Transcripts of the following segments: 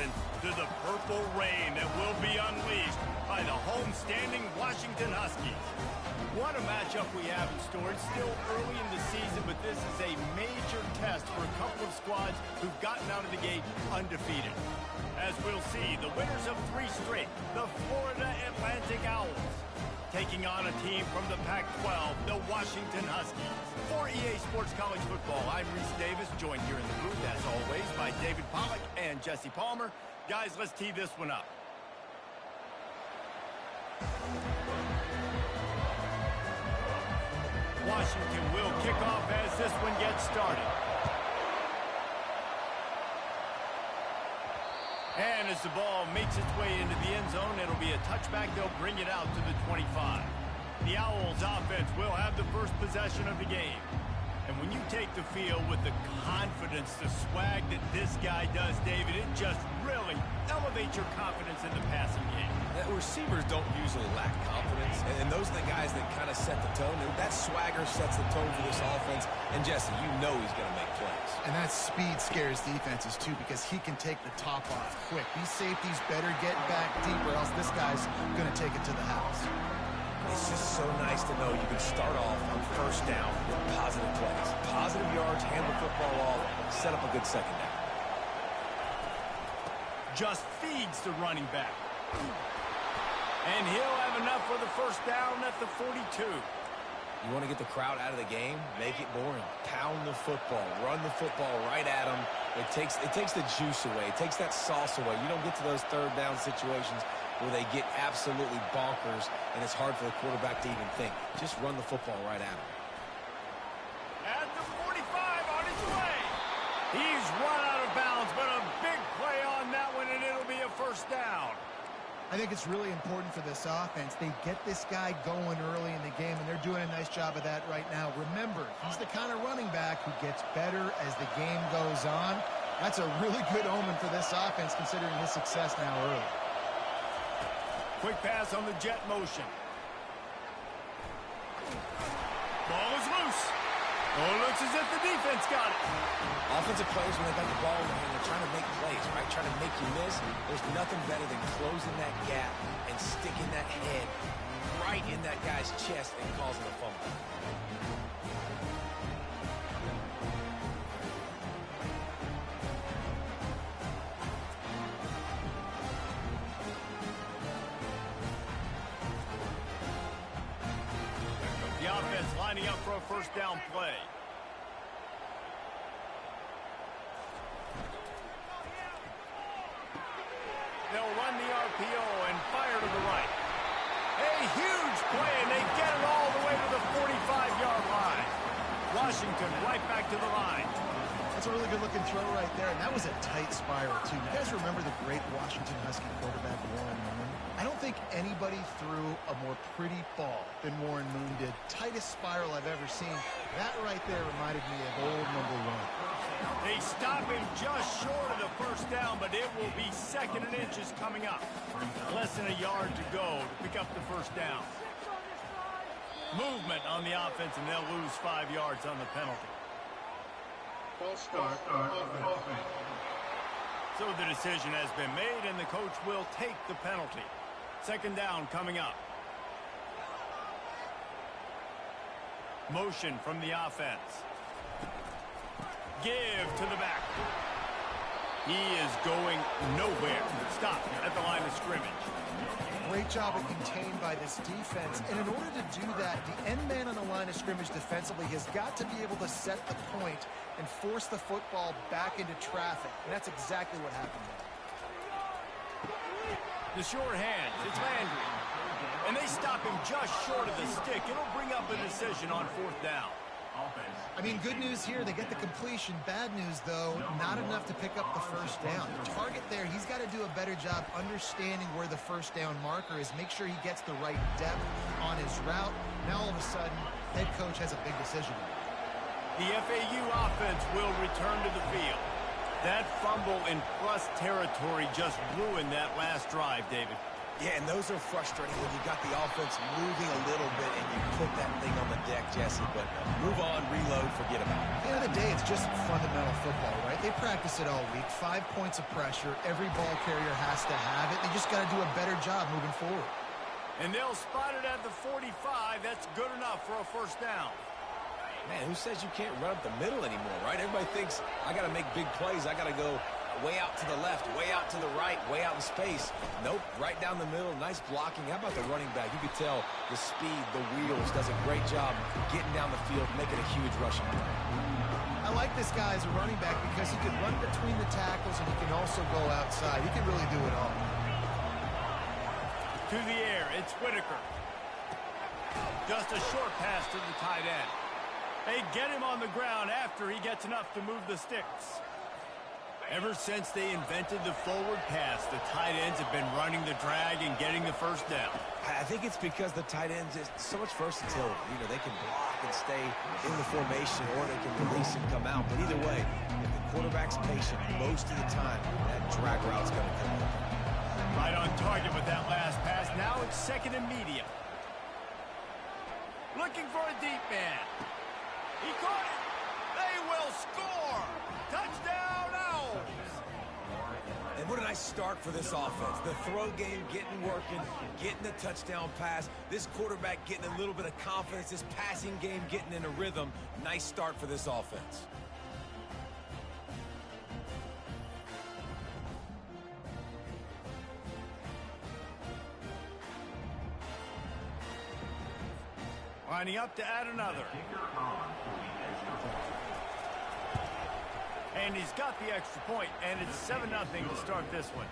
listen to the purple rain that will be unleashed by the home-standing Washington Huskies. What a matchup we have in store. It's still early in the season, but this is a major test for a couple of squads who've gotten out of the gate undefeated. As we'll see, the winners of 3 straight, the Florida Atlantic Owls, taking on a team from the Pac-12, the Washington Huskies. For EA Sports College Football, I'm Reese Davis, joined here in the booth, as always, by David Pollack and Jesse Palmer. Guys, let's tee this one up. Washington will kick off as this one gets started. And as the ball makes its way into the end zone, it'll be a touchback. They'll bring it out to the 25. The Owls offense will have the first possession of the game. And when you take the field with the confidence, the swag that this guy does, David, it just really elevates your confidence in the passing game. Receivers don't usually lack confidence, and those are the guys that kind of set the tone. And that swagger sets the tone for this offense. And Jesse, you know he's going to make plays. And that speed scares defenses, too, because he can take the top off quick. These safeties better get back deep, or else this guy's going to take it to the house. It's just so nice to know you can start off on first down with positive plays. Positive yards, hand the football off, set up a good second down. Just feeds the running back. And he'll have enough for the first down at the 42. You want to get the crowd out of the game? Make it boring. Pound the football. Run the football right at them. It takes the juice away. It takes that sauce away. You don't get to those third down situations where they get absolutely bonkers, and it's hard for the quarterback to even think. Just run the football right at him. At the 45 on his way. He's run out of bounds, but a big play on that one, and it'll be a first down. I think it's really important for this offense. They get this guy going early in the game, and they're doing a nice job of that right now. Remember, he's the kind of running back who gets better as the game goes on. That's a really good omen for this offense, considering his success now early. Quick pass on the jet motion. Ball is loose. Oh, looks as if the defense got it. Offensive players, when they got the ball in their hand, they're trying to make plays, right? Trying to make you miss. There's nothing better than closing that gap and sticking that head right in that guy's chest and causing a fumble. The offense lining up for a first down play. They'll run the RPO and fire to the right. A huge play, and they get it all the way to the 45-yard line. Washington right back to the line. That's a really good-looking throw right there, and that was a tight spiral, too. You guys remember the great Washington Husky quarterback, Warren Moon? I don't think anybody threw a more pretty ball than Warren Moon did. Tightest spiral I've ever seen. That right there reminded me of old #1. They stop him just short of the first down, but it will be 2nd and inches coming up. Less than a yard to go to pick up the first down. Movement on the offense, and they'll lose 5 yards on the penalty. False start offense. So the decision has been made, and the coach will take the penalty. 2nd down coming up. Motion from the offense. Give to the back. He is going nowhere. Stop at the line of scrimmage. Great job of contained by this defense. And in order to do that, the end man on the line of scrimmage defensively has got to be able to set the point and force the football back into traffic. And that's exactly what happened there. The short hand, it's Landry. And they stop him just short of the stick. It'll bring up a decision on 4th down. I mean, good news here, they get the completion. Bad news, though, not enough to pick up the first down. The target there, he's got to do a better job understanding where the first down marker is, make sure he gets the right depth on his route. Now, all of a sudden, head coach has a big decision. The FAU offense will return to the field. That fumble in plus territory just ruined that last drive, David. Yeah, and those are frustrating when you got the offense moving a little bit and you put that thing on the deck, Jesse. But move on, reload, forget about it. At the end of the day, it's just fundamental football, right? They practice it all week. 5 points of pressure. Every ball carrier has to have it. They just got to do a better job moving forward. And they'll spot it at the 45. That's good enough for a first down. Man, who says you can't run up the middle anymore, right? Everybody thinks I got to make big plays. I got to go way out to the left, way out to the right, way out in space. Nope, right down the middle. Nice blocking. How about the running back? You could tell the speed, the wheels, does a great job getting down the field, making a huge rushing play. I like this guy as a running back because he can run between the tackles and he can also go outside. He can really do it all. To the air, it's Whitaker. Just a short pass to the tight end. They get him on the ground after he gets enough to move the sticks. Ever since they invented the forward pass, the tight ends have been running the drag and getting the first down. I think it's because the tight ends is so much versatility. You know, they can block and stay in the formation, or they can release and come out. But either way, if the quarterback's patient, most of the time, that drag route's going to come in. Right on target with that last pass. Now it's second and medium. Looking for a deep man. He caught it. They will score. Touchdown, Owls. And what a nice start for this offense. The throw game getting working, getting the touchdown pass. This quarterback getting a little bit of confidence. This passing game getting in a rhythm. Nice start for this offense. Lining up to add another. And he's got the extra point, and it's 7-0 to start this one.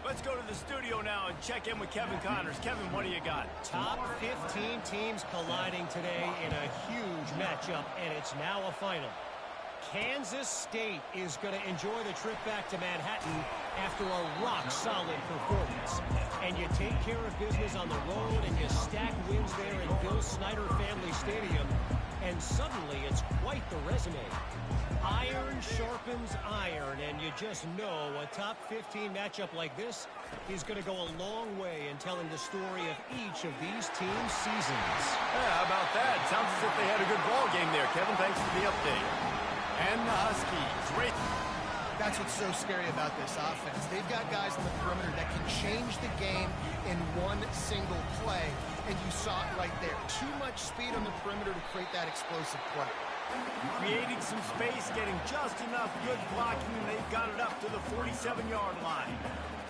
Let's go to the studio now and check in with Kevin Connors. Kevin, what do you got? Top 15 teams colliding today in a huge matchup, and it's now a final. Kansas State is going to enjoy the trip back to Manhattan after a rock-solid performance. And you take care of business on the road, and you stack wins there in Bill Snyder Family Stadium, and suddenly it's quite the resume. Iron sharpens iron, and you just know a top 15 matchup like this is going to go a long way in telling the story of each of these teams' seasons. Yeah, how about that? Sounds as if they had a good ball game there, Kevin. Thanks for the update. And the Huskies. That's what's so scary about this offense. They've got guys on the perimeter that can change the game in one single play, and you saw it right there. Too much speed on the perimeter to create that explosive play. Creating some space, getting just enough good blocking, and they've got it up to the 47-yard line.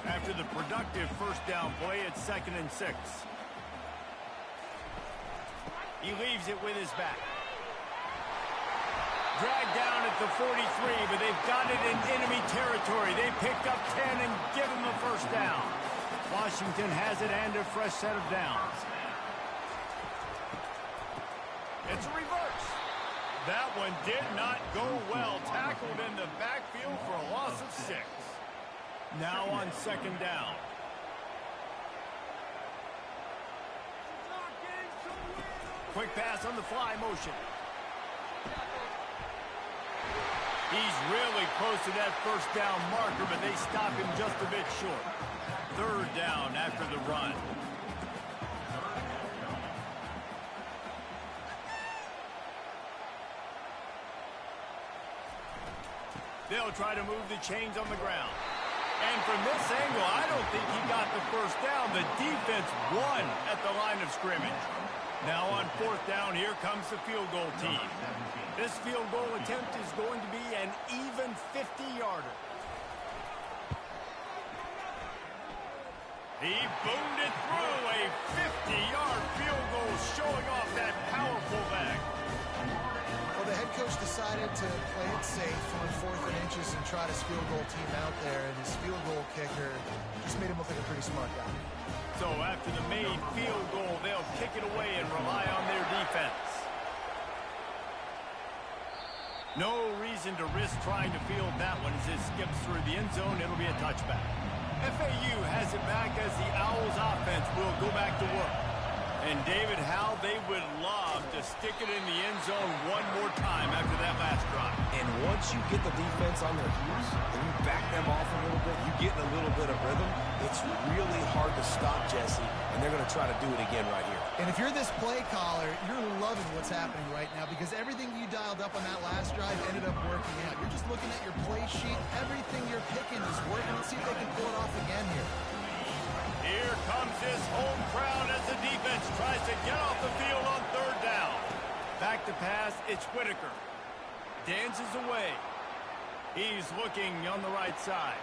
After the productive first down play, it's 2nd and 6. He leaves it with his back. Dragged down at the 43, but they've got it in enemy territory. They picked up 10 and give him the first down. Washington has it and a fresh set of downs. It's a reverse. That one did not go well. Tackled in the backfield for a loss of 6. Now on 2nd down. Quick pass on the fly motion. He's really close to that first down marker, but they stop him just a bit short. 3rd down after the run. They'll try to move the chains on the ground. And from this angle, I don't think he got the first down. The defense won at the line of scrimmage. Now on 4th down, here comes the field goal team. This field goal attempt is going to be an even 50-yarder. He boomed it through, a 50-yard field goal, showing off that powerful leg. Well, the head coach decided to play it safe on 4th and inches and try his field goal team out there, and his field goal kicker just made him look like a pretty smart guy. So after the made field goal, they'll kick it away and rely on their defense. No reason to risk trying to field that one as it skips through the end zone. It'll be a touchback. FAU has it back as the Owls offense will go back to work. And David, how they would love to stick it in the end zone one more time after that last drive. And once you get the defense on their heels and you back them off a little bit, you get in a little bit of rhythm, it's really hard to stop Jesse, and they're going to try to do it again right here. And if you're this play caller, you're loving what's happening right now because everything you dialed up on that last drive ended up working out. You're just looking at your play sheet. Everything you're picking is working. Let's see if they can pull it off again here. Here comes this home crowd as the defense tries to get off the field on third down. Back to pass, it's Whitaker. Dances away. He's looking on the right side.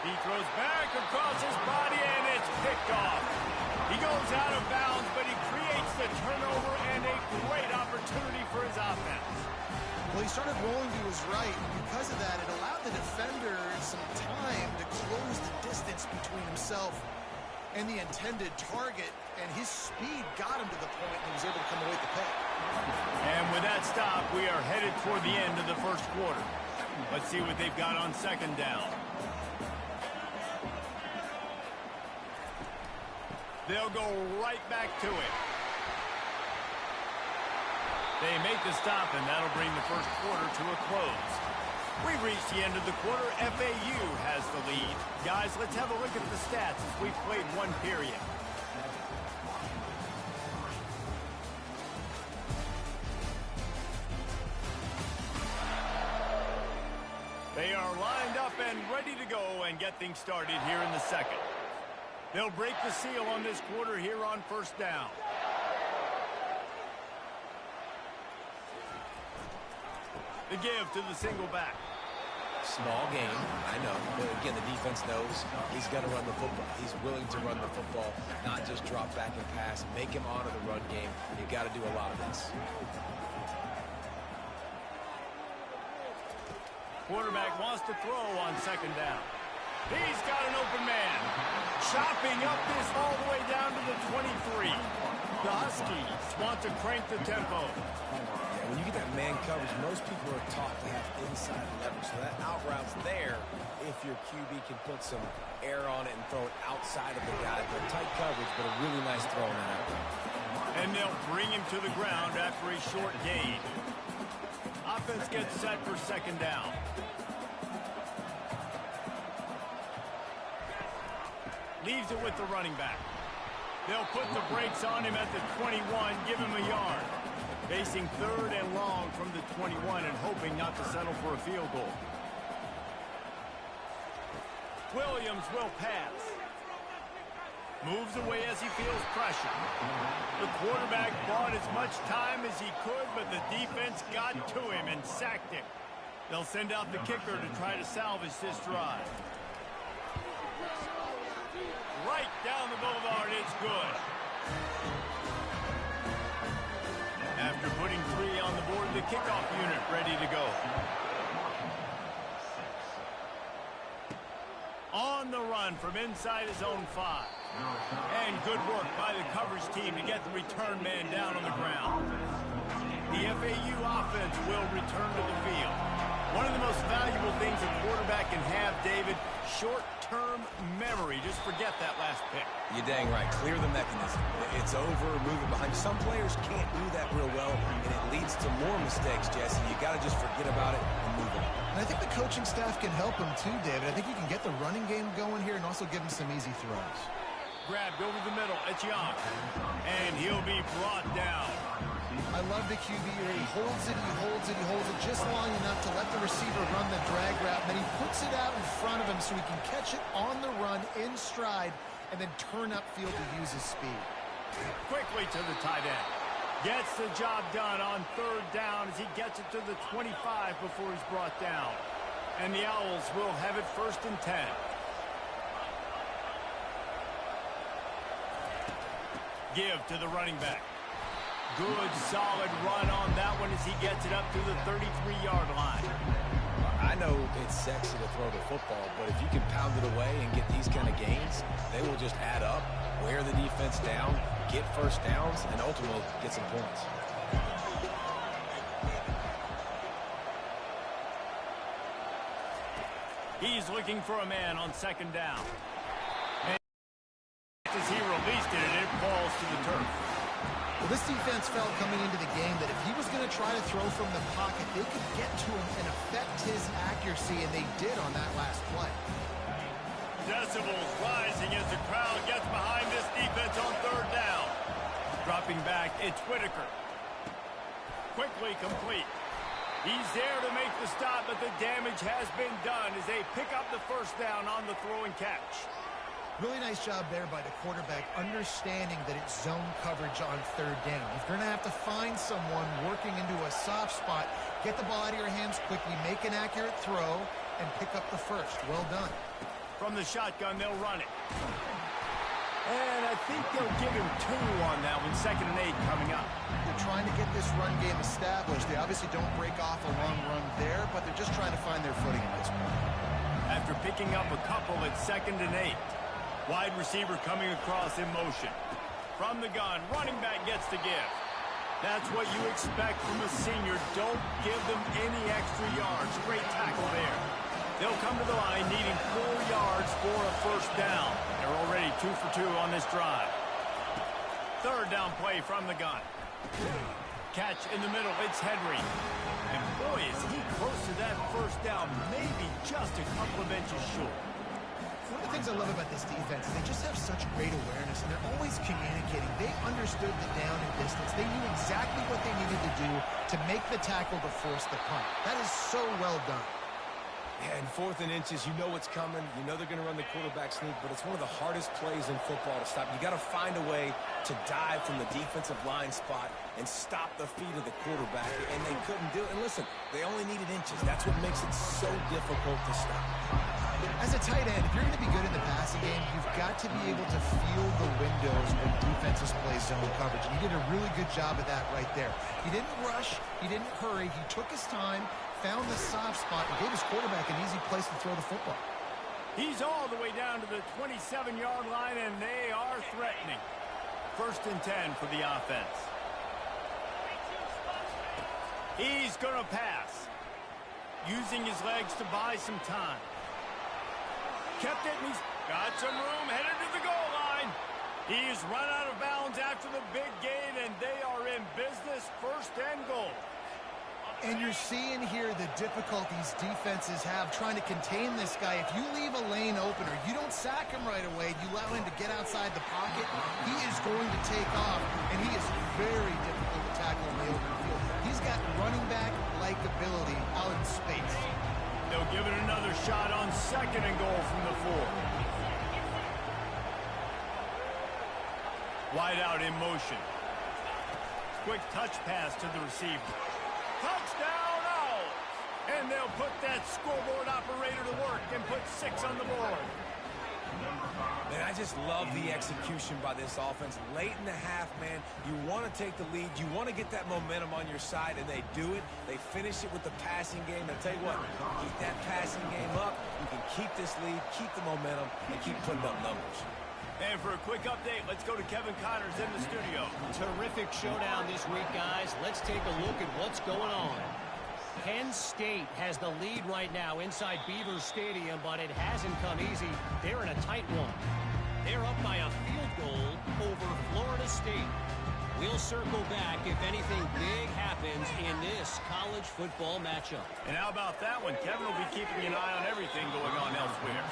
He throws back across his body, and it's picked off. He goes out of bounds, but he creates the turnover and a great opportunity for his offense. Well, he started rolling to his right, and because of that, it allowed the defender some time to close the distance between himself and the intended target, and his speed got him to the point and he was able to come away with the pick. And with that stop, we are headed toward the end of the first quarter. Let's see what they've got on second down. They'll go right back to it. They make the stop, and that'll bring the first quarter to a close. We've reached the end of the quarter. FAU has the lead. Guys, let's have a look at the stats as we've played one period. They are lined up and ready to go and get things started here in the second. They'll break the seal on this quarter here on first down. The give to the single back. Small game, I know. But again, the defense knows he's going to run the football. He's willing to run the football, not just drop back and pass. Make him honor the run game. You got to do a lot of this. Quarterback wants to throw on second down. He's got an open man. Chopping up this all the way down to the 23. The Huskies want to crank the tempo. Yeah, when you get that man coverage, most people are taught to have inside leverage. So that out route's there if your QB can put some air on it and throw it outside of the guy. But tight coverage, but a really nice throw in that out route. And they'll bring him to the ground after a short gain. Offense gets set for second down. Leaves it with the running back. They'll put the brakes on him at the 21, give him a yard. Facing third and long from the 21 and hoping not to settle for a field goal. Williams will pass. Moves away as he feels pressure. The quarterback bought as much time as he could, but the defense got to him and sacked him. They'll send out the kicker to try to salvage this drive. Right down the boulevard, it's good. After putting 3 on the board, the kickoff unit ready to go. On the run from inside his own 5. And good work by the coverage team to get the return man down on the ground. The FAU offense will return to the field. One of the most valuable things a quarterback can have, David, short-term memory. Just forget that last pick. You're dang right. Clear the mechanism. It's over, move it behind. Some players can't do that real well, and it leads to more mistakes, Jesse. You got to just forget about it and move on. And I think the coaching staff can help him too, David. I think you can get the running game going here and also give him some easy throws. Grabbed over the middle. It's Young. And he'll be brought down. I love the QB here. He holds it, he holds it, he holds it just long enough to let the receiver run the drag route. Then he puts it out in front of him so he can catch it on the run in stride and then turn upfield to use his speed. Quickly to the tight end. Gets the job done on third down as he gets it to the 25 before he's brought down. And the Owls will have it 1st and 10. Give to the running back. Good, solid run on that one as he gets it up to the 33-yard line. I know it's sexy to throw the football, but if you can pound it away and get these kind of gains, they will just add up, wear the defense down, get first downs, and ultimately get some points. He's looking for a man on second down. And as he released it, and it falls to the turf. Well, this defense felt coming into the game that if he was going to try to throw from the pocket, they could get to him and affect his accuracy, and they did on that last play. Decibels rising as the crowd gets behind this defense on third down. Dropping back, it's Whitaker. Quickly complete. He's there to make the stop, but the damage has been done as they pick up the first down on the throw and catch. Really nice job there by the quarterback, understanding that it's zone coverage on third down. If you're going to have to find someone working into a soft spot, get the ball out of your hands quickly, make an accurate throw, and pick up the first. Well done. From the shotgun, they'll run it. And I think they'll give him 2 on that one, 2nd and 8 coming up. They're trying to get this run game established. They obviously don't break off a long run there, but they're just trying to find their footing at this point. After picking up a couple at 2nd and 8. Wide receiver coming across in motion. From the gun, running back gets the give. That's what you expect from a senior. Don't give them any extra yards. Great tackle there. They'll come to the line needing 4 yards for a first down. They're already 2 for 2 on this drive. Third down play from the gun. Catch in the middle. It's Henry. And boy, is he close to that first down. Maybe just a couple of inches short. One of the things I love about this defense is they just have such great awareness, and they're always communicating. They understood the down and distance. They knew exactly what they needed to do to make the tackle to force the punt. That is so well done. Yeah, and 4th and inches, you know what's coming. You know they're going to run the quarterback sneak, but it's one of the hardest plays in football to stop. You got to find a way to dive from the defensive line spot and stop the feet of the quarterback, and they couldn't do it. And listen, they only needed inches. That's what makes it so difficult to stop. As a tight end, if you're going to be good in the passing game, you've got to be able to feel the windows when defenses play zone coverage. And he did a really good job of that right there. He didn't rush. He didn't hurry. He took his time, found the soft spot, and gave his quarterback an easy place to throw the football. He's all the way down to the 27-yard line, and they are threatening. 1st and 10 for the offense. He's going to pass. Using his legs to buy some time. Kept it, and he's got some room, headed to the goal line. He's run out of bounds after the big gain, and they are in business, 1st and goal. And you're seeing here the difficulties defenses have trying to contain this guy. If you leave a lane open or you don't sack him right away, you allow him to get outside the pocket, he is going to take off, and he is very difficult to tackle in the open field. He's got running back-like ability out in space. They'll give it another shot on 2nd and goal from the 4. Wide out in motion. Quick touch pass to the receiver. Touchdown Owls! And they'll put that scoreboard operator to work and put 6 on the board. Man, I just love the execution by this offense. Late in the half, man, you want to take the lead. You want to get that momentum on your side, and they do it. They finish it with the passing game. And I'll tell you what, keep that passing game up. You can keep this lead, keep the momentum, and keep putting up numbers. And for a quick update, let's go to Kevin Connors in the studio. Terrific showdown this week, guys. Let's take a look at what's going on. Penn State has the lead right now inside Beaver Stadium, but it hasn't come easy. They're in a tight one. They're up by a field goal over Florida State. We'll circle back if anything big happens in this college football matchup. And how about that one? Kevin will be keeping an eye on everything going on elsewhere.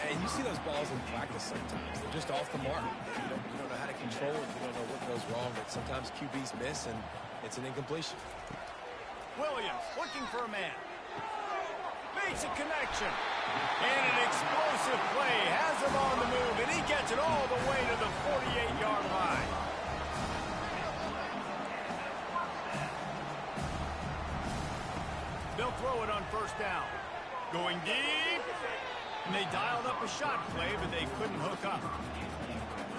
And you see those balls in practice sometimes. They're just off the mark. You don't know how to control it. You don't know what goes wrong. But sometimes QBs miss, and it's an incompletion. Williams looking for a man. Makes a connection. And an explosive play. Has him on the move, and he gets it all the way to the 48-yard line. They'll throw it on 1st down. Going deep. And they dialed up a shot play, but they couldn't hook up.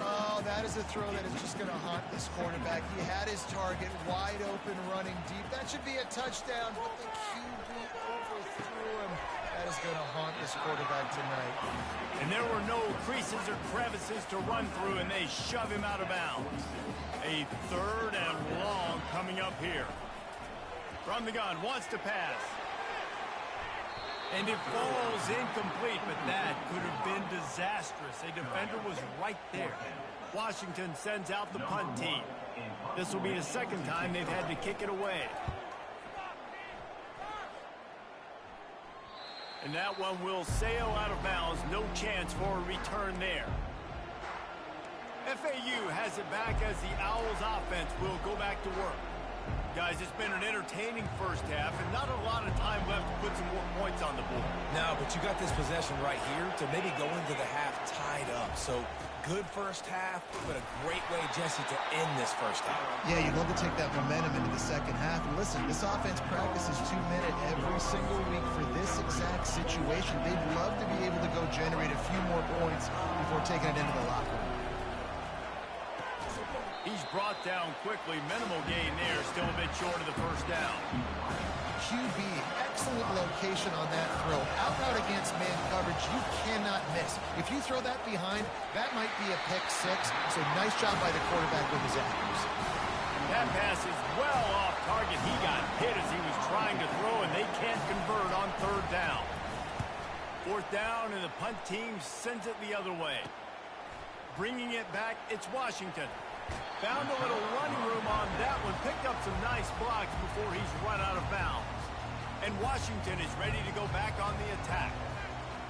Oh, that is a throw that is just going to haunt this quarterback. He had his target wide open running deep. That should be a touchdown, but the QB overthrew him. That is going to haunt this quarterback tonight. And there were no creases or crevices to run through, and they shove him out of bounds. A 3rd and long coming up here. From the gun, wants to pass. And it falls incomplete, but that could have been disastrous. A defender was right there. Washington sends out the punt team. This will be the 2nd time they've had to kick it away. And that one will sail out of bounds. No chance for a return there. FAU has it back as the Owls offense will go back to work. Guys, it's been an entertaining first half and not a lot of time left to put some more points on the board. No, but you got this possession right here to maybe go into the half tied up. So good first half, but a great way, Jesse, to end this first half. Yeah, you'd love to take that momentum into the second half. And listen, this offense practices 2-minute every single week for this exact situation. They'd love to be able to go generate a few more points before taking it into the locker room. He's brought down quickly. Minimal gain there. Still a bit short of the first down. QB, excellent location on that throw. Out route against man coverage, you cannot miss. If you throw that behind, that might be a pick six. So nice job by the quarterback with his accuracy. That pass is well off target. He got hit as he was trying to throw, and they can't convert on third down. Fourth down, and the punt team sends it the other way. Bringing it back, it's Washington. Found a little running room on that one. Picked up some nice blocks before he's run out of bounds. And Washington is ready to go back on the attack.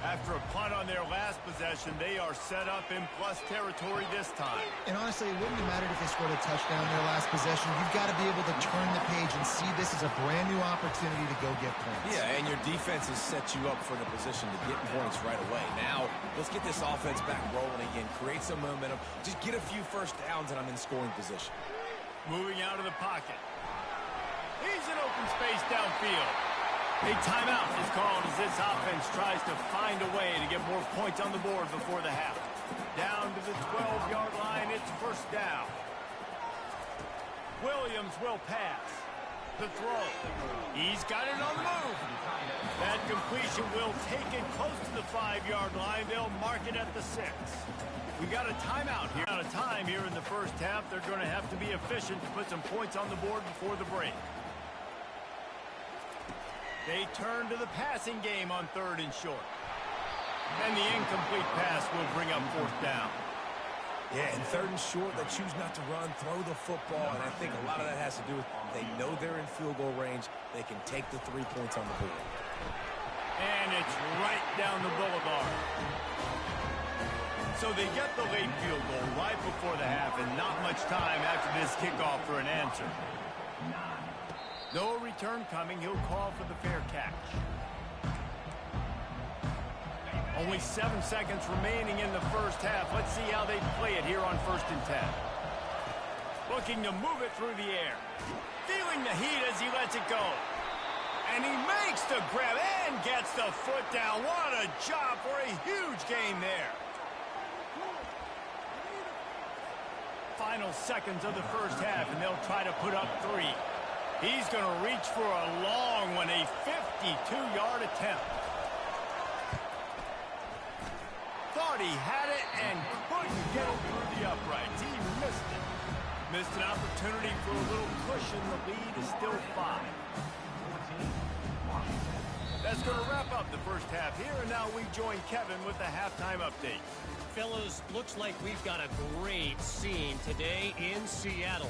After a punt on their last possession, they are set up in plus territory this time. And honestly, it wouldn't have mattered if they scored a touchdown in their last possession. You've got to be able to turn the page and see this as a brand new opportunity to go get points. Yeah, and your defense has set you up for the position to get points right away. Now, let's get this offense back rolling again, create some momentum, just get a few first downs, and I'm in scoring position. Moving out of the pocket. He's in open space downfield. A timeout is called as this offense tries to find a way to get more points on the board before the half. Down to the 12-yard line, it's first down. Williams will pass. The throw. He's got it on the move. That completion will take it close to the 5-yard line. They'll mark it at the 6. We got a timeout here. Out of time here in the first half. They're going to have to be efficient to put some points on the board before the break. They turn to the passing game on third and short. And the incomplete pass will bring up fourth down. Yeah, and third and short, they choose not to run, throw the football, and I think a lot of that has to do with they know they're in field goal range. They can take the 3 points on the board. And it's right down the boulevard. So they get the late field goal right before the half, and not much time after this kickoff for an answer. No return coming. He'll call for the fair catch. Only 7 seconds remaining in the first half. Let's see how they play it here on 1st and 10. Looking to move it through the air. Feeling the heat as he lets it go. And he makes the grab and gets the foot down. What a job for a huge gain there. Final seconds of the first half, and they'll try to put up 3. He's going to reach for a long one, a 52-yard attempt. Thought he had it and couldn't get it through the uprights. He missed it. Missed an opportunity for a little cushion. The lead is still 5. That's going to wrap up the first half here, and now we join Kevin with the halftime update. Fellas, looks like we've got a great scene today in Seattle.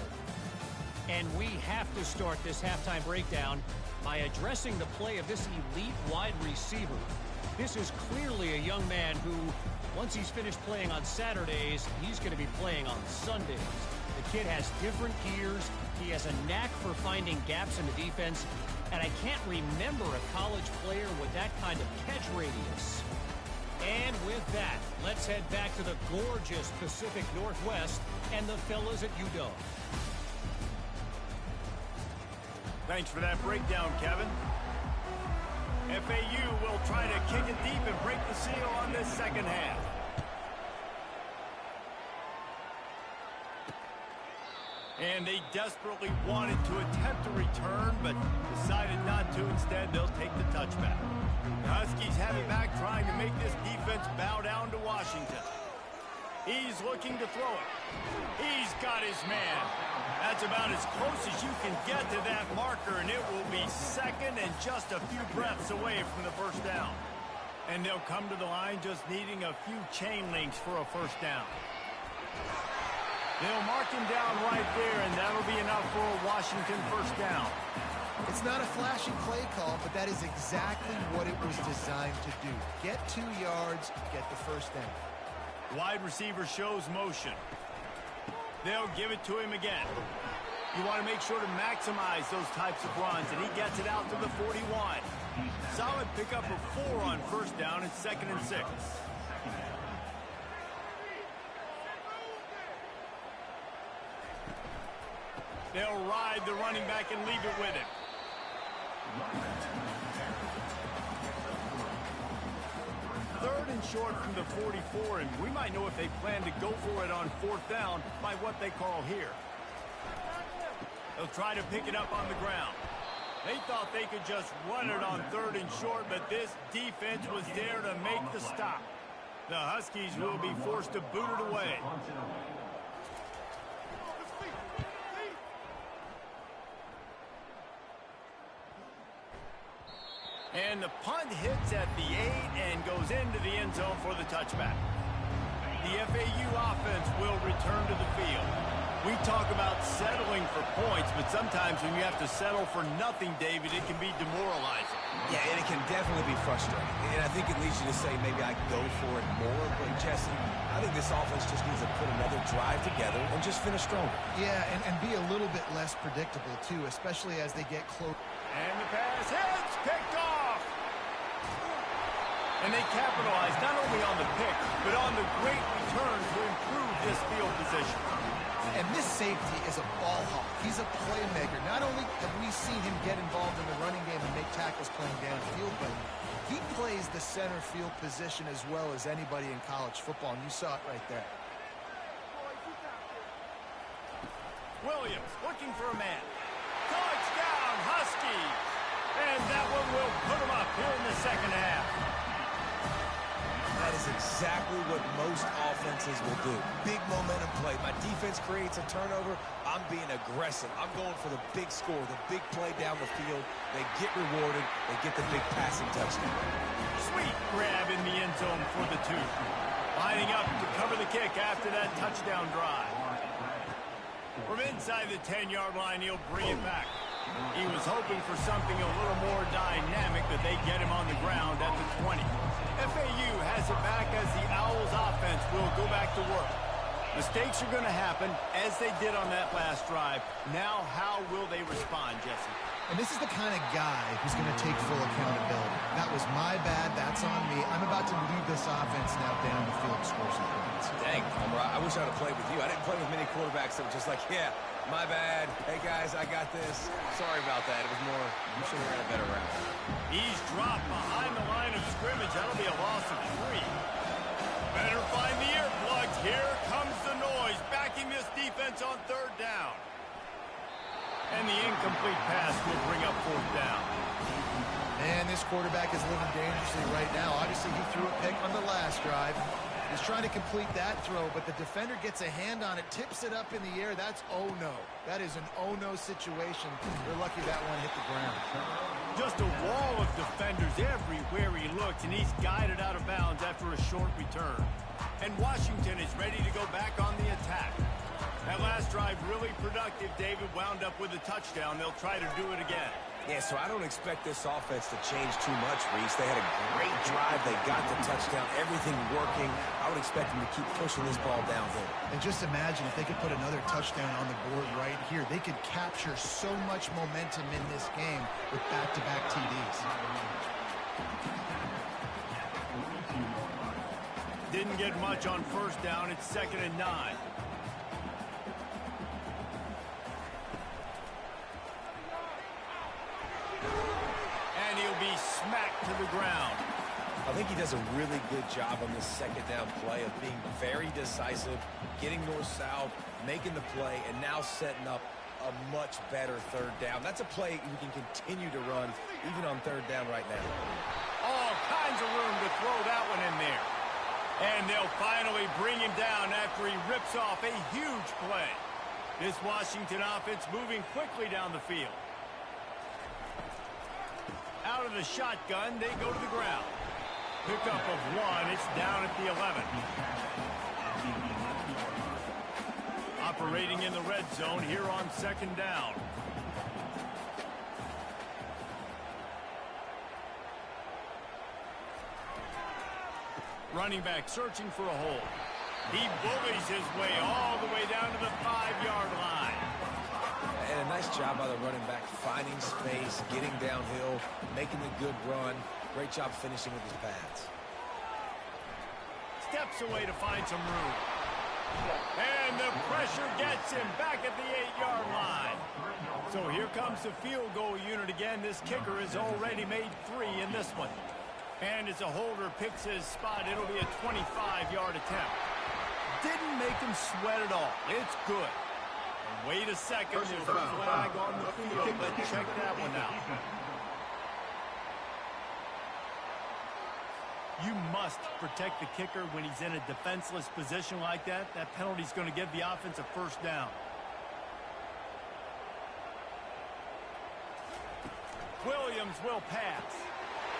And we have to start this halftime breakdown by addressing the play of this elite wide receiver. This is clearly a young man who, once he's finished playing on Saturdays, he's going to be playing on Sundays. The kid has different gears. He has a knack for finding gaps in the defense. And I can't remember a college player with that kind of catch radius. And with that, let's head back to the gorgeous Pacific Northwest and the fellas at UW. Thanks for that breakdown, Kevin. FAU will try to kick it deep and break the seal on this second half. And they desperately wanted to attempt a return, but decided not to. Instead, they'll take the touchback. The Huskies have it back, trying to make this defense bow down to Washington. He's looking to throw it. He's got his man. That's about as close as you can get to that marker, and it will be second and just a few breaths away from the first down. And they'll come to the line just needing a few chain links for a first down. They'll mark him down right there, and that'll be enough for a Washington first down. It's not a flashy play call, but that is exactly what it was designed to do. Get 2 yards, get the first down. Wide receiver shows motion. They'll give it to him again. You want to make sure to maximize those types of runs, and he gets it out to the 41. Solid pickup of 4 on first down and 2nd and 6. They'll ride the running back and leave it with him. Third and short from the 44, and we might know if they plan to go for it on 4th down by what they call here. They'll try to pick it up on the ground. They thought they could just run it on 3rd and short, but this defense was there to make the stop. The Huskies will be forced to boot it away. And the punt hits at the 8 and goes into the end zone for the touchback. The FAU offense will return to the field. We talk about settling for points, but sometimes when you have to settle for nothing, David, it can be demoralizing. Yeah, and it can definitely be frustrating. And I think it leads you to say maybe I go for it more. But, Jesse, I think this offense just needs to put another drive together and just finish stronger. Yeah, and be a little bit less predictable, too, especially as they get close. And the pass hits, picked off. And they capitalize not only on the pick, but on the great return to improve this field position. And this safety is a ball hawk. He's a playmaker. Not only have we seen him get involved in the running game and make tackles playing downfield, but he plays the center field position as well as anybody in college football, and you saw it right there. Williams looking for a man. Touchdown, Huskies! And that one will put them up here in the 2nd half. That is exactly what most offenses will do. Big momentum play. My defense creates a turnover. I'm being aggressive. I'm going for the big score, the big play down the field. They get rewarded. They get the big passing touchdown. Sweet grab in the end zone for the 2. Lining up to cover the kick after that touchdown drive. From inside the 10-yard line, he'll bring it back. He was hoping for something a little more dynamic, but they get him on the ground at the 20. FAU has it back as the Owls offense will go back to work. Mistakes are going to happen, as they did on that last drive. Now, how will they respond, Jesse? And this is the kind of guy who's going to take full accountability. That was my bad. That's on me. I'm about to lead this offense now down the field to score some points. Dang, I wish I would have played with you. I didn't play with many quarterbacks that were just like, yeah, my bad. Hey, guys, I got this. Sorry about that. It was more, you should have ran a better route. He's dropped behind the line of scrimmage. That'll be a loss of 3. Better find the earplugs. Here comes the noise, backing this defense on 3rd down. And the incomplete pass will bring up 4th down. And this quarterback is living dangerously right now. Obviously, he threw a pick on the last drive. He's trying to complete that throw, but the defender gets a hand on it, tips it up in the air. That's oh-no. That is an oh-no situation. They're lucky that one hit the ground. Just a wall of defenders everywhere he looks, and he's guided out of bounds after a short return. And Washington is ready to go back on the attack. That last drive really productive. David wound up with a touchdown. They'll try to do it again. Yeah, so I don't expect this offense to change too much, Reese. They had a great drive. They got the touchdown. Everything working. I would expect them to keep pushing this ball downhill. And just imagine if they could put another touchdown on the board right here. They could capture so much momentum in this game with back-to-back TDs. Didn't get much on 1st down. It's 2nd and 9. And he'll be smacked to the ground. I think he does a really good job on this 2nd down play of being very decisive, getting north-south, making the play, and now setting up a much better 3rd down. That's a play we can continue to run even on 3rd down right now. All kinds of room to throw that one in there. And they'll finally bring him down after he rips off a huge play. This Washington offense moving quickly down the field. Out of the shotgun, they go to the ground. Pickup of 1, it's down at the 11. Operating in the red zone here on 2nd down. Running back searching for a hole. He bullies his way all the way down to the 5-yard line. And a nice job by the running back, finding space, getting downhill, making a good run. Great job finishing with his pads. Steps away to find some room. And the pressure gets him back at the 8-yard line. So here comes the field goal unit again. This kicker has already made 3 in this one. And as a holder picks his spot, it'll be a 25-yard attempt. Didn't make him sweat at all. It's good. And wait a second, there's a flag on the field. Let's check that one out. You must protect the kicker when he's in a defenseless position like that. That penalty's going to give the offense a first down. Williams will pass.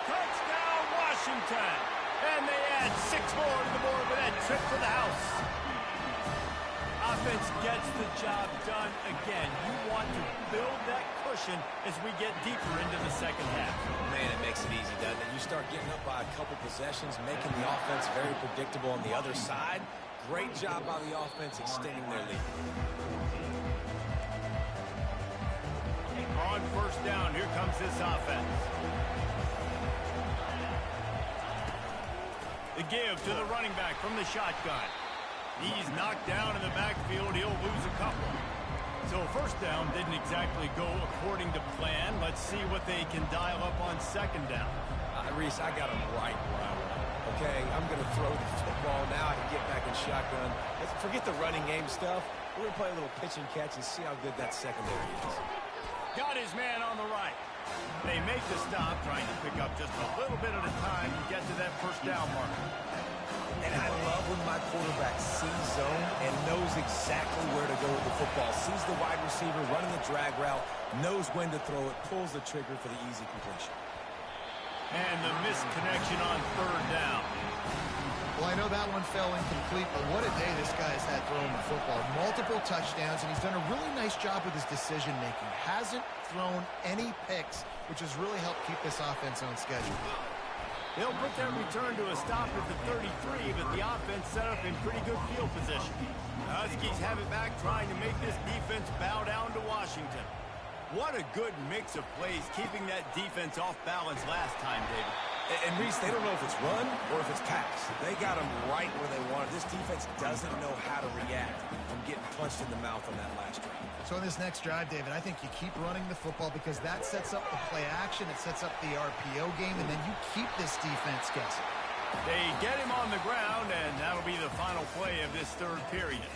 Touchdown, Washington. And they add 6 more to the board with that trip to the house. Offense gets the job done again. You want to build that cushion as we get deeper into the second half. Man, it makes it easy, doesn't it? You start getting up by a couple possessions, making the offense very predictable on the other side. Great job by the offense extending their lead. On first down, here comes this offense. The give to the running back from the shotgun. He's knocked down in the backfield. He'll lose a couple. So first down didn't exactly go according to plan. Let's see what they can dial up on second down. Reese, I got him right where I want. Okay, I'm going to throw the football. Now I can get back in shotgun. Forget the running game stuff. We're going to play a little pitch and catch and see how good that secondary is. Got his man on the right. They make the stop, trying to pick up just a little bit at a time and get to that first down marker. And I love when my quarterback sees zone and knows exactly where to go with the football. Sees the wide receiver running the drag route, knows when to throw it, pulls the trigger for the easy completion. And the missed connection on third down. Well, I know that one fell incomplete, but what a day this guy has had throwing the football. Multiple touchdowns, and he's done a really nice job with his decision-making. Hasn't thrown any picks, which has really helped keep this offense on schedule. They'll put that return to a stop at the 33, but the offense set up in pretty good field position. The Huskies have it back, trying to make this defense bow down to Washington. What a good mix of plays, keeping that defense off balance last time, David. And Reese, they don't know if it's run or if it's pass. They got them right where they want it. This defense doesn't know how to react from getting punched in the mouth on that last drive. So in this next drive, David, I think you keep running the football because that sets up the play action, it sets up the RPO game, and then you keep this defense guessing. They get him on the ground, and that'll be the final play of this third period.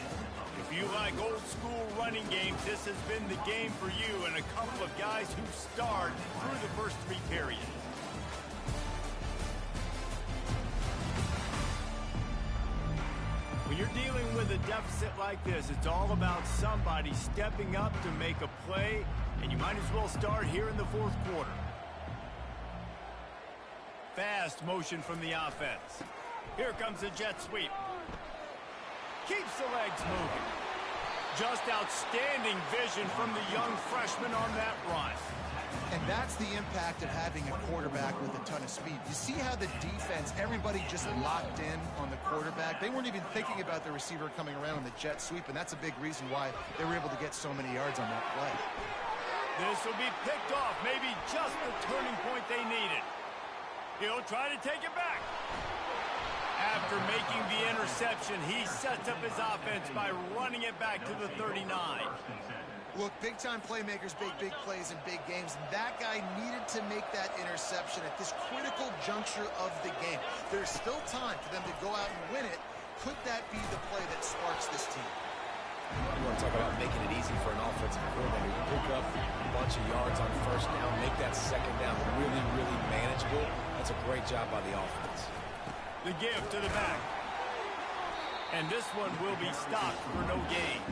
If you like old-school running games, this has been the game for you and a couple of guys who starred through the first 3 periods. When you're dealing with a deficit like this, it's all about somebody stepping up to make a play, and you might as well start here in the fourth quarter. Fast motion from the offense. Here comes a jet sweep. Keeps the legs moving. Just outstanding vision from the young freshman on that run. And that's the impact of having a quarterback with a ton of speed. You see how the defense, everybody just locked in on the quarterback. They weren't even thinking about the receiver coming around on the jet sweep, and that's a big reason why they were able to get so many yards on that play. This will be picked off, maybe just the turning point they needed. He'll try to take it back. After making the interception, he sets up his offense by running it back to the 39. Look, big-time playmakers make big plays in big games, and that guy needed to make that interception at this critical juncture of the game. There's still time for them to go out and win it. Could that be the play that sparks this team? You want to talk about making it easy for an offensive coordinator. You pick up a bunch of yards on first down, make that second down really, really manageable. That's a great job by the offense. The give to the back. And this one will be stopped for no gain.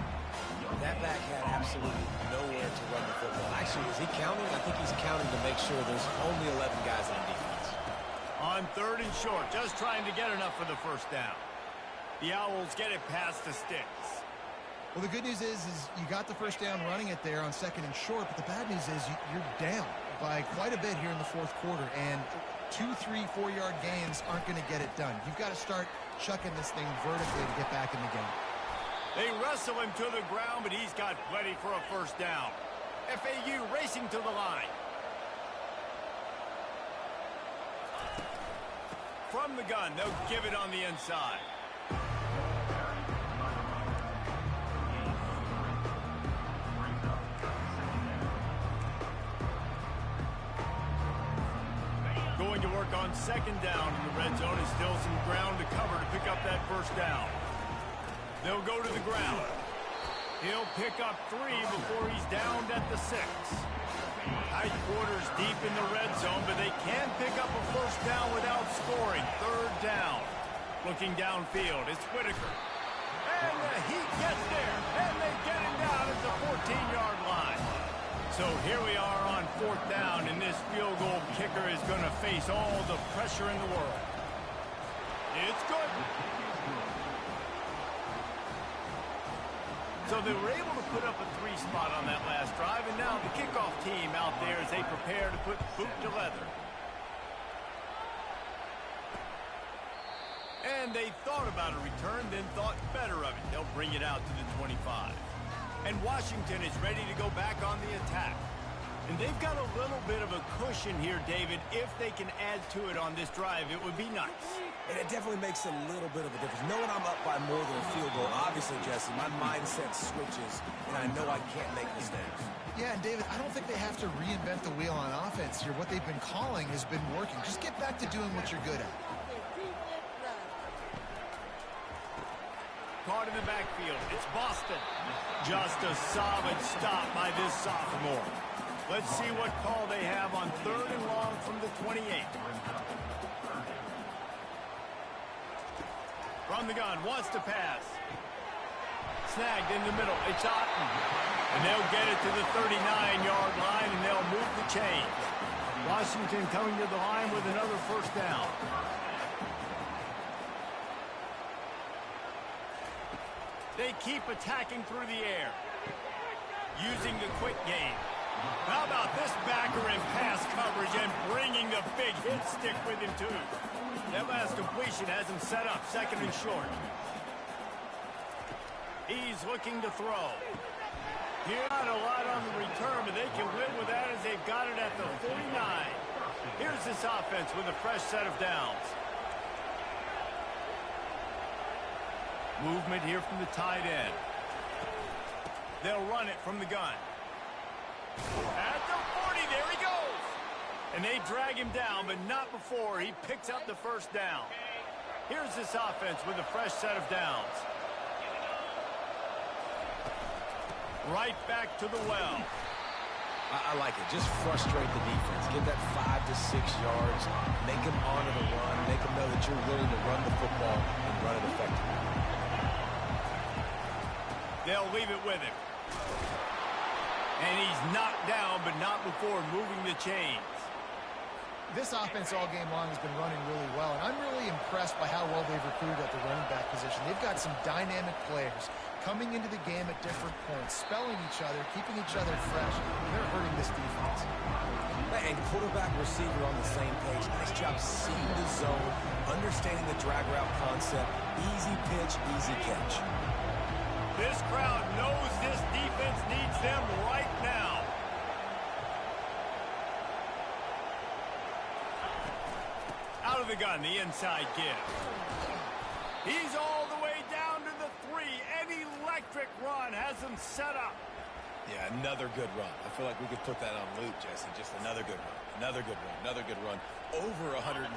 That back had absolutely nowhere to run the football. Actually, is he counting? I think he's counting to make sure there's only 11 guys on defense. On third and short, just trying to get enough for the first down. The Owls get it past the sticks. Well, the good news is you got the first down running it there on second and short, but the bad news is you're down by quite a bit here in the fourth quarter. And 2, 3, 4-yard gains aren't going to get it done. You've got to start chucking this thing vertically to get back in the game. They wrestle him to the ground, but he's got plenty for a first down. FAU racing to the line. From the gun, they'll give it on the inside. Going to work on second down in the red zone. Is still some ground to cover to pick up that first down. They'll go to the ground. He'll pick up 3 before he's downed at the 6. Tight quarters deep in the red zone, but they can pick up a first down without scoring. Third down. Looking downfield, it's Whitaker. And the Heat gets there, and they get him down at the 14-yard line. So here we are on 4th down, and this field goal kicker is going to face all the pressure in the world. It's good. So they were able to put up a 3 spot on that last drive, and now the kickoff team out there as they prepare to put boot to leather. And they thought about a return, then thought better of it. They'll bring it out to the 25. And Washington is ready to go back on the attack. And they've got a little bit of a cushion here, David. If they can add to it on this drive, it would be nice. And it definitely makes a little bit of a difference. Knowing I'm up by more than a field goal, obviously, Jesse, my mindset switches, and I know I can't make mistakes. Yeah, and David, I don't think they have to reinvent the wheel on offense here. What they've been calling has been working. Just get back to doing what you're good at. Caught in the backfield. It's Boston. Just a solid stop by this sophomore. Let's see what call they have on 3rd and long from the 28. From the gun, wants to pass. Snagged in the middle. It's Otten. And they'll get it to the 39-yard line, and they'll move the chains. Washington coming to the line with another first down. They keep attacking through the air. Using the quick game. How about this backer in pass coverage and bringing the big hit stick with him, too. That last completion has him set up 2nd and short. He's looking to throw. Here, not a lot on the return, but they can live with that as they've got it at the 49. Here's this offense with a fresh set of downs. Movement here from the tight end. They'll run it from the gun. At the 40, there he goes. And they drag him down, but not before he picks up the first down. Here's this offense with a fresh set of downs. Right back to the well. I like it. Just frustrate the defense. Get that 5 to 6 yards. Make them honor the run. Make them know that you're willing to run the football and run it effectively. They'll leave it with him. And he's knocked down, but not before moving the chains. This offense all game long has been running really well, and I'm really impressed by how well they've recruited at the running back position. They've got some dynamic players coming into the game at different points, spelling each other, keeping each other fresh. They're hurting this defense. And quarterback receiver on the same page. Nice job seeing the zone, understanding the drag route concept. Easy pitch, easy catch. This crowd knows this defense needs them right now. Out of the gun, the inside give. He's all the way down to the 3. An electric run has him set up. Yeah, another good run. I feel like we could put that on loop, Jesse. Just another good run. Another good run. Another good run. Over 150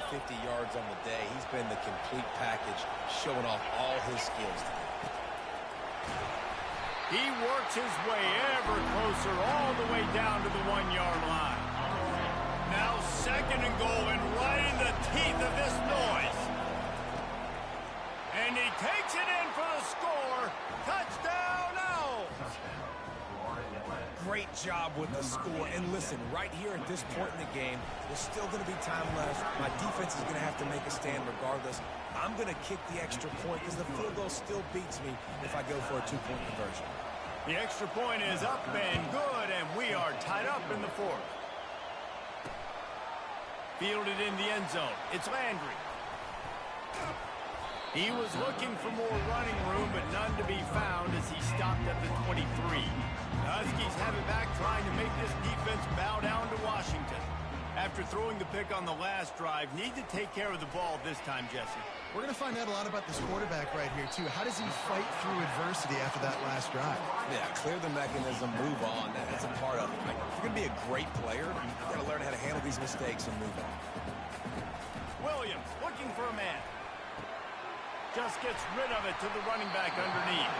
yards on the day. He's been the complete package, showing off all his skills today. He works his way ever closer all the way down to the 1-yard line. Now 2nd and goal, and right in the teeth of this noise. And he takes it in for the score. Touchdown, Owls! Great job with the score. And listen, right here at this point in the game, there's still going to be time left. My defense is going to have to make a stand regardless. I'm going to kick the extra point because the field goal still beats me if I go for a 2-point conversion. The extra point is up and good, and we are tied up in the 4th. Fielded in the end zone. It's Landry. He was looking for more running room, but none to be found as he stopped at the 23. The Huskies have it back, trying to make this defense bow down to Washington. After throwing the pick on the last drive, need to take care of the ball this time, Jesse. We're going to find out a lot about this quarterback right here, too. How does he fight through adversity after that last drive? Yeah, clear the mechanism, move on. That's a part of it. Like, if you're going to be a great player, you've got to learn how to handle these mistakes and move on. Williams looking for a man. Just gets rid of it to the running back underneath.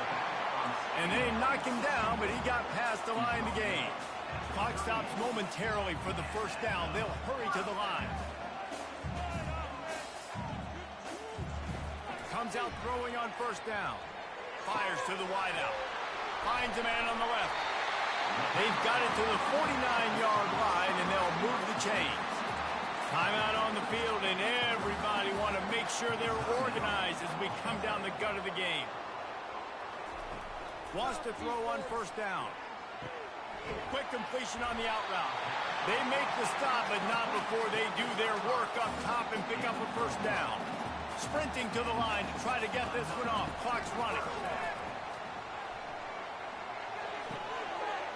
And they knock him down, but he got past the line to gain. Clock stops momentarily for the first down. They'll hurry to the line. Comes out throwing on first down. Fires to the wideout. Finds a man on the left. They've got it to the 49-yard line, and they'll move the chains. Timeout on the field, and everybody want to make sure they're organized as we come down the gut of the game. Wants to throw on first down. Quick completion on the out route. They make the stop, but not before they do their work up top and pick up a first down. Sprinting to the line to try to get this one off. Clock's running.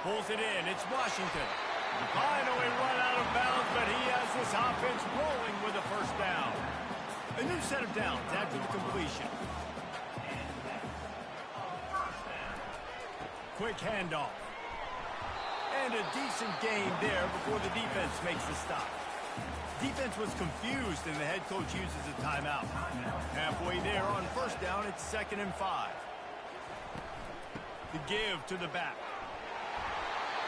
Pulls it in. It's Washington. Finally run out of bounds, but he has this offense rolling with a first down. A new set of downs after the completion. Quick handoff. And a decent gain there before the defense makes the stop. Defense was confused, and the head coach uses a timeout. Halfway there on first down, it's 2nd and 5. The give to the back.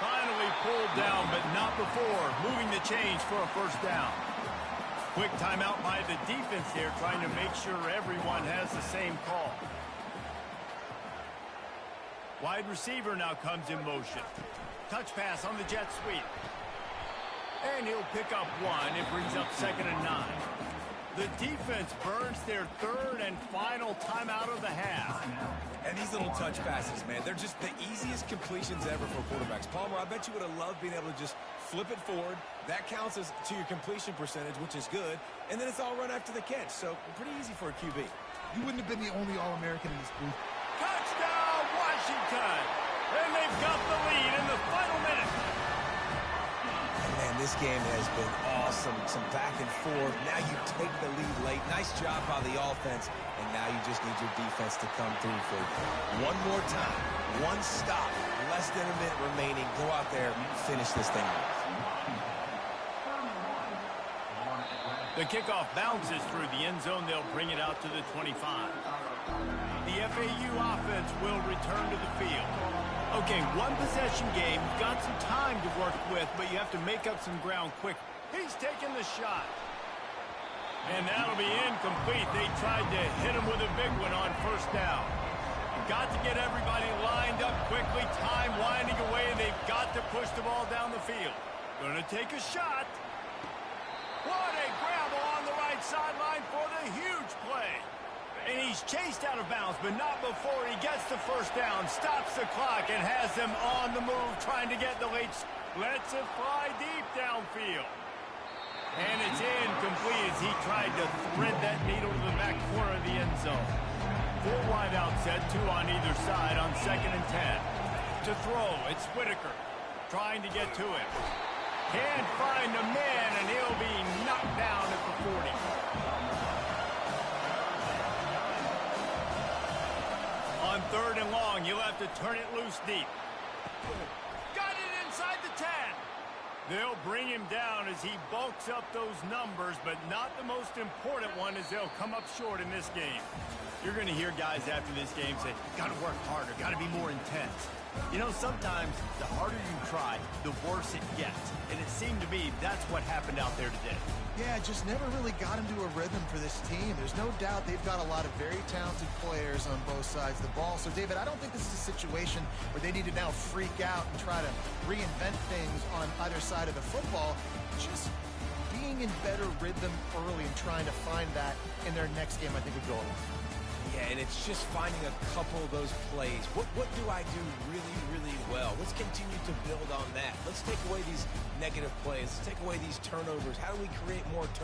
Finally pulled down, but not before moving the chains for a first down. Quick timeout by the defense here, trying to make sure everyone has the same call. Wide receiver now comes in motion. Touch pass on the jet sweep. And he'll pick up one. It brings up 2nd and 9. The defense burns their 3rd and final timeout of the half. And these little touch passes, man, they're just the easiest completions ever for quarterbacks. Palmer, I bet you would have loved being able to just flip it forward. That counts as to your completion percentage, which is good. And then it's all run after the catch. So pretty easy for a QB. You wouldn't have been the only All-American in this booth. Touchdown, Washington! And they've got the lead in the final minute. Man, this game has been awesome. Some back and forth. Now you take the lead late. Nice job by the offense. And now you just need your defense to come through for you. One more time. One stop. Less than a minute remaining. Go out there, finish this thing off. The kickoff bounces through the end zone. They'll bring it out to the 25. The FAU offense will return to the field. Okay, one possession game. You've got some time to work with, but you have to make up some ground quick. He's taking the shot. And that'll be incomplete. They tried to hit him with a big one on first down. You've got to get everybody lined up quickly. Time winding away. They've got to push the ball down the field. Gonna take a shot. What a grab along the right sideline for the huge play. And he's chased out of bounds, but not before he gets the first down, stops the clock, and has them on the move, trying to get the late. Lets it fly deep downfield. And it's incomplete as he tried to thread that needle to the back corner of the end zone. 4 wide out set, 2 on either side on 2nd and 10. To throw, it's Whitaker trying to get to it. Can't find a man, and he'll be knocked down at the 40. On 3rd and long, you'll have to turn it loose deep. Got it inside the 10. They'll bring him down as he bulks up those numbers, but not the most important one as they'll come up short in this game. You're going to hear guys after this game say, got to work harder, got to be more intense. You know, sometimes the harder you try, the worse it gets. And it seemed to me that's what happened out there today. Yeah, just never really got into a rhythm for this team. There's no doubt they've got a lot of very talented players on both sides of the ball. So, David, I don't think this is a situation where they need to now freak out and try to reinvent things on either side of the football. Just being in better rhythm early and trying to find that in their next game, I think, would go a long way. Yeah, and it's just finding a couple of those plays. What do I do really, really well? Let's continue to build on that. Let's take away these negative plays. Let's take away these turnovers. How do we create more turnovers?